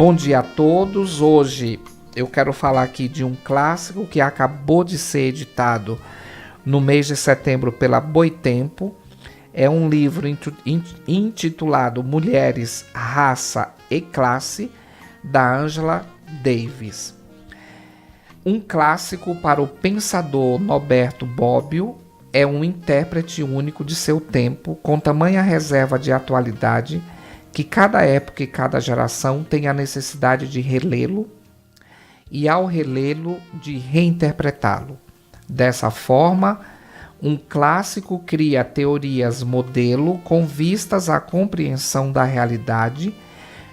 Bom dia a todos. Hoje eu quero falar aqui de um clássico que acabou de ser editado no mês de setembro pela Boitempo. É um livro intitulado Mulheres, Raça e Classe, da Angela Davis. Um clássico para o pensador Norberto Bobbio. É um intérprete único de seu tempo, com tamanha reserva de atualidade, que cada época e cada geração tem a necessidade de relê-lo e, ao relê-lo, de reinterpretá-lo. Dessa forma, um clássico cria teorias modelo com vistas à compreensão da realidade,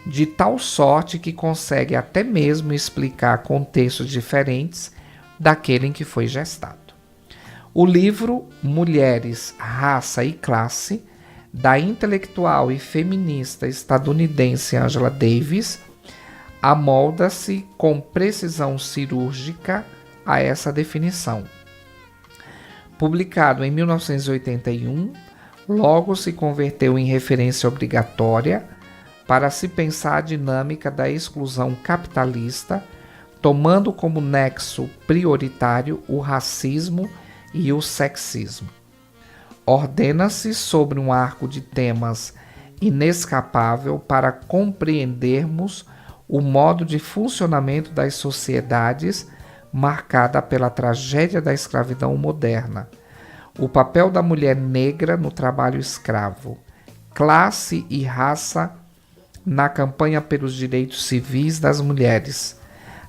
de tal sorte que consegue até mesmo explicar contextos diferentes daquele em que foi gestado. O livro Mulheres, Raça e Classe, da intelectual e feminista estadunidense Angela Davis, amolda-se com precisão cirúrgica a essa definição. Publicado em 1981, logo se converteu em referência obrigatória para se pensar a dinâmica da exclusão capitalista, tomando como nexo prioritário o racismo e o sexismo. Ordena-se sobre um arco de temas inescapável para compreendermos o modo de funcionamento das sociedades marcada pela tragédia da escravidão moderna, o papel da mulher negra no trabalho escravo, classe e raça na campanha pelos direitos civis das mulheres,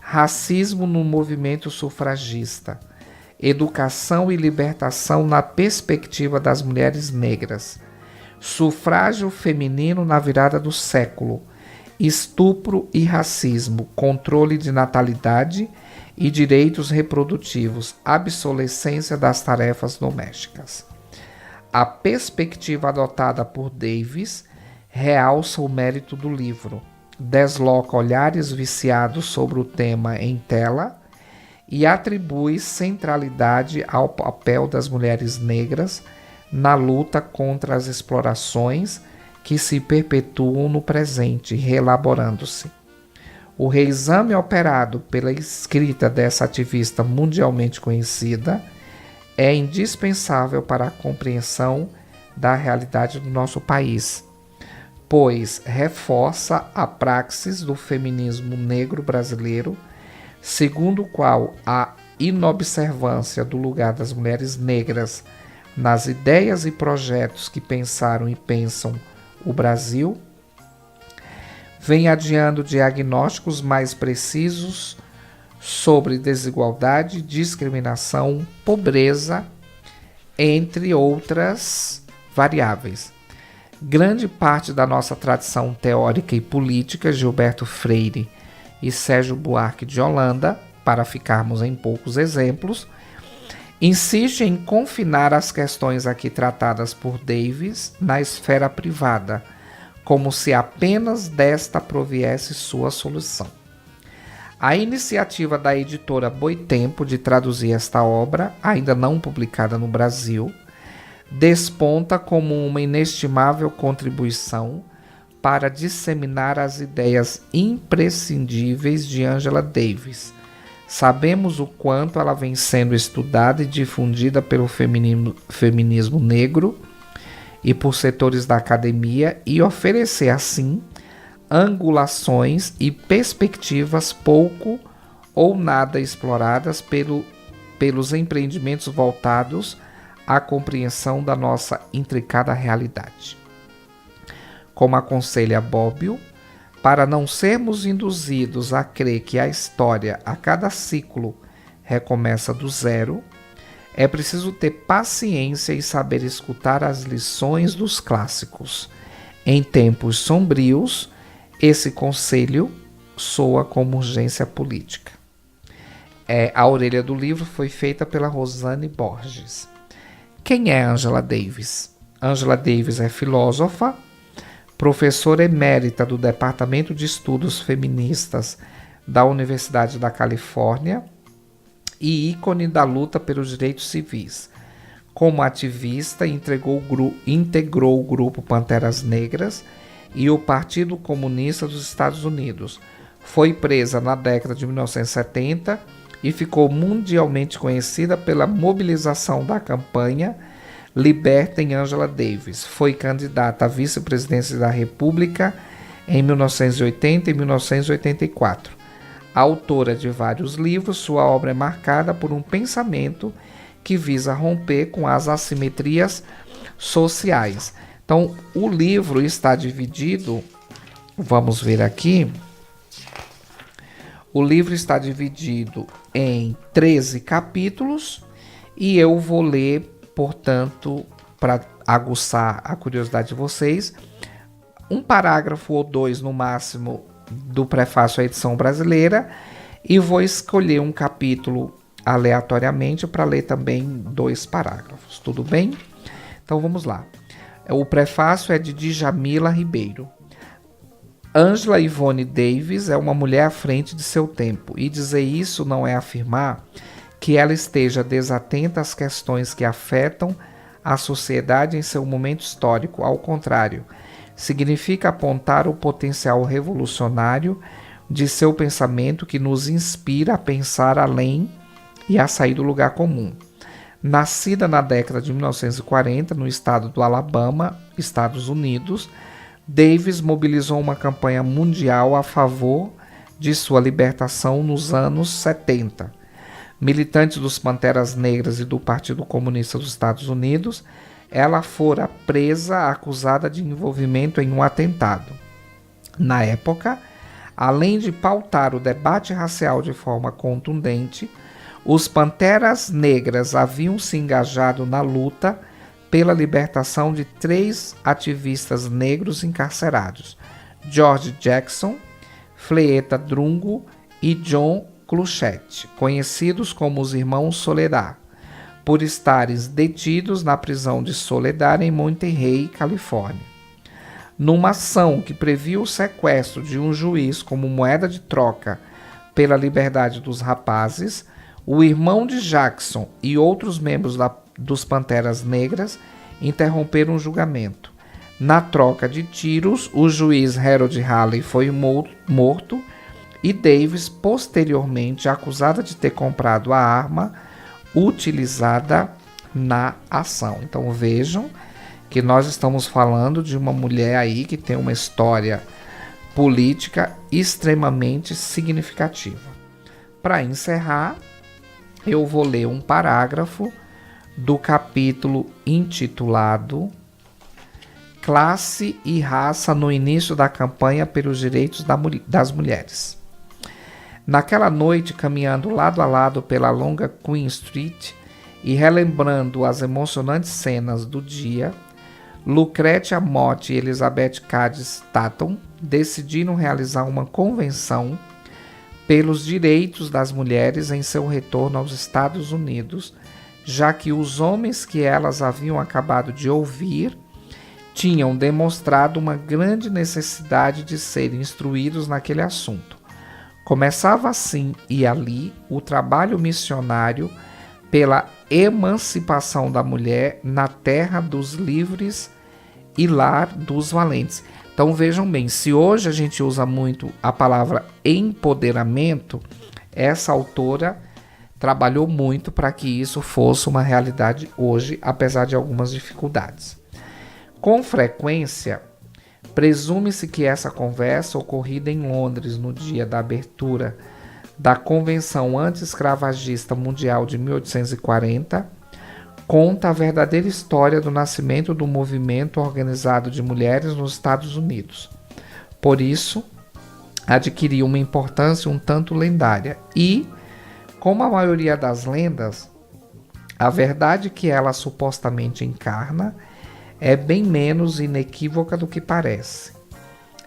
racismo no movimento sufragista, educação e libertação na perspectiva das mulheres negras, sufrágio feminino na virada do século, estupro e racismo, controle de natalidade e direitos reprodutivos, obsolescência das tarefas domésticas. A perspectiva adotada por Davis realça o mérito do livro, desloca olhares viciados sobre o tema em tela e atribui centralidade ao papel das mulheres negras na luta contra as explorações que se perpetuam no presente, reelaborando-se. O reexame operado pela escrita dessa ativista mundialmente conhecida é indispensável para a compreensão da realidade do nosso país, pois reforça a praxis do feminismo negro brasileiro, segundo o qual a inobservância do lugar das mulheres negras nas ideias e projetos que pensaram e pensam o Brasil vem adiando diagnósticos mais precisos sobre desigualdade, discriminação, pobreza, entre outras variáveis. Grande parte da nossa tradição teórica e política, Gilberto Freire e Sérgio Buarque de Holanda, para ficarmos em poucos exemplos, insiste em confinar as questões aqui tratadas por Davis na esfera privada, como se apenas desta proviesse sua solução. A iniciativa da editora Boitempo de traduzir esta obra, ainda não publicada no Brasil, desponta como uma inestimável contribuição para disseminar as ideias imprescindíveis de Angela Davis. Sabemos o quanto ela vem sendo estudada e difundida pelo feminismo negro e por setores da academia e oferecer, assim, angulações e perspectivas pouco ou nada exploradas pelos empreendimentos voltados à compreensão da nossa intricada realidade. Como aconselha Bobbio, para não sermos induzidos a crer que a história a cada ciclo recomeça do zero, é preciso ter paciência e saber escutar as lições dos clássicos. Em tempos sombrios, esse conselho soa como urgência política. A orelha do livro foi feita pela Rosane Borges. Quem é Angela Davis? Angela Davis é filósofa, professora emérita do Departamento de Estudos Feministas da Universidade da Califórnia e ícone da luta pelos direitos civis. Como ativista, integrou o grupo Panteras Negras e o Partido Comunista dos Estados Unidos, Foi presa na década de 1970 e ficou mundialmente conhecida pela mobilização da campanha Libertem Angela Davis. Foi candidata à vice-presidência da República em 1980 e 1984. Autora de vários livros, sua obra é marcada por um pensamento que visa romper com as assimetrias sociais. Então, o livro está dividido, vamos ver aqui, o livro está dividido em 13 capítulos e eu vou ler, portanto, para aguçar a curiosidade de vocês, um parágrafo ou dois no máximo do prefácio à edição brasileira e vou escolher um capítulo aleatoriamente para ler também 2 parágrafos, tudo bem? Então vamos lá. O prefácio é de Djamila Ribeiro. Angela Yvonne Davis é uma mulher à frente de seu tempo, e dizer isso não é afirmar que ela esteja desatenta às questões que afetam a sociedade em seu momento histórico. Ao contrário, significa apontar o potencial revolucionário de seu pensamento que nos inspira a pensar além e a sair do lugar comum. Nascida na década de 1940 no estado do Alabama, Estados Unidos, Davis mobilizou uma campanha mundial a favor de sua libertação nos anos 70. Militante dos Panteras Negras e do Partido Comunista dos Estados Unidos, ela fora presa acusada de envolvimento em um atentado. Na época, além de pautar o debate racial de forma contundente, os Panteras Negras haviam se engajado na luta pela libertação de 3 ativistas negros encarcerados, George Jackson, Fleeta Drungo e John Clutchette, conhecidos como os Irmãos Soledad, por estarem detidos na prisão de Soledad em Monterey, Califórnia. Numa ação que previa o sequestro de um juiz como moeda de troca pela liberdade dos rapazes, o irmão de Jackson e outros membros dos Panteras Negras interromperam o julgamento. Na troca de tiros, o juiz Harold Halley foi morto e Davis, posteriormente acusada de ter comprado a arma utilizada na ação. Então vejam que nós estamos falando de uma mulher aí que tem uma história política extremamente significativa. Para encerrar, eu vou ler um parágrafo do capítulo intitulado Classe e Raça no início da campanha pelos direitos das mulheres. Naquela noite, caminhando lado a lado pela longa Queen Street e relembrando as emocionantes cenas do dia, Lucretia Mott e Elizabeth Cady Stanton decidiram realizar uma convenção pelos direitos das mulheres em seu retorno aos Estados Unidos, já que os homens que elas haviam acabado de ouvir tinham demonstrado uma grande necessidade de serem instruídos naquele assunto. Começava assim e ali o trabalho missionário pela emancipação da mulher na terra dos livres e lar dos valentes. Então vejam bem, se hoje a gente usa muito a palavra empoderamento, essa autora trabalhou muito para que isso fosse uma realidade hoje, apesar de algumas dificuldades. Com frequência, presume-se que essa conversa, ocorrida em Londres no dia da abertura da Convenção Anti-Escravagista Mundial de 1840, conta a verdadeira história do nascimento do movimento organizado de mulheres nos Estados Unidos. Por isso, adquiriu uma importância um tanto lendária e, como a maioria das lendas, a verdade que ela supostamente encarna é bem menos inequívoca do que parece.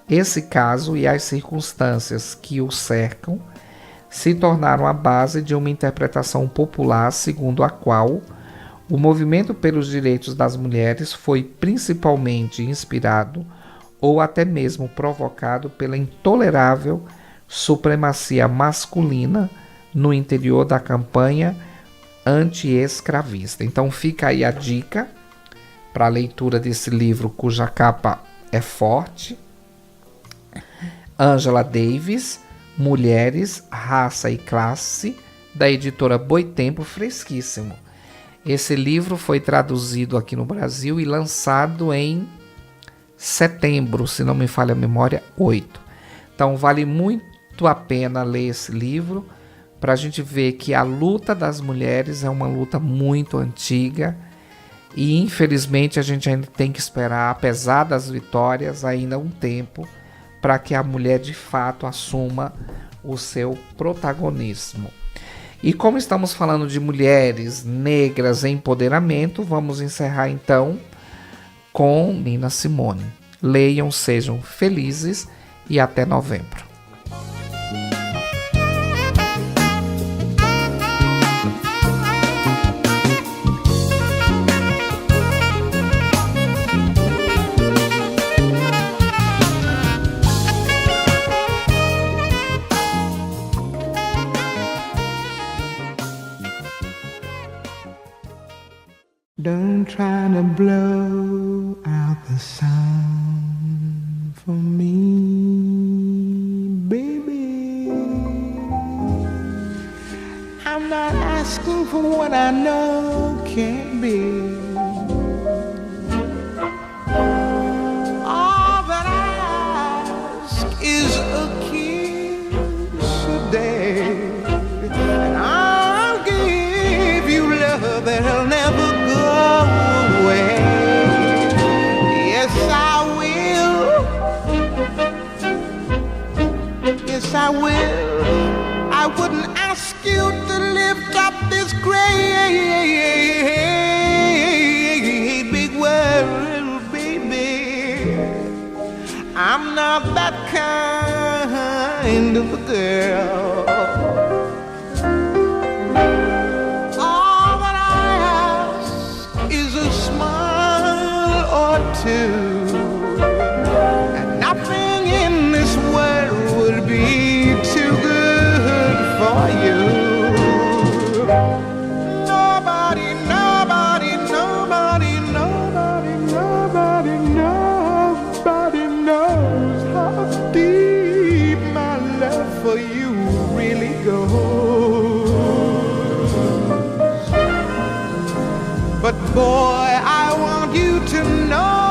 Esse caso e as circunstâncias que o cercam se tornaram a base de uma interpretação popular segundo a qual o movimento pelos direitos das mulheres foi principalmente inspirado ou até mesmo provocado pela intolerável supremacia masculina no interior da campanha anti-escravista. Então fica aí a dica para a leitura desse livro cuja capa é forte. Angela Davis, Mulheres, Raça e Classe, da editora Boitempo, fresquíssimo. Esse livro foi traduzido aqui no Brasil e lançado em setembro, se não me falha a memória, 8. Então vale muito a pena ler esse livro para a gente ver que a luta das mulheres é uma luta muito antiga e infelizmente a gente ainda tem que esperar, apesar das vitórias, ainda um tempo para que a mulher de fato assuma o seu protagonismo. E como estamos falando de mulheres negras em empoderamento, vamos encerrar então com Nina Simone. Leiam, sejam felizes e até novembro. Don't try to blow out the sound for me, baby. I'm not asking for what I know can't be. All that I ask is a kiss a day, and I'll give you love that'll never away. Yes, I will. Yes, I will. I wouldn't ask you to lift up this great big world, baby. I'm not that kind of a girl. And nothing in this world would be too good for you. Nobody, nobody, nobody, nobody, nobody, nobody knows how deep my love for you really goes. But boy, I want you to know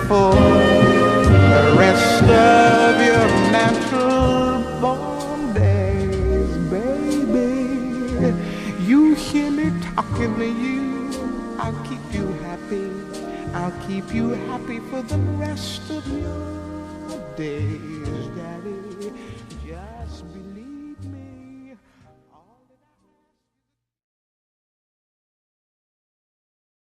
for the rest of your natural born days, baby. You hear me talking to you, I'll keep you happy. I'll keep you happy for the rest of your days.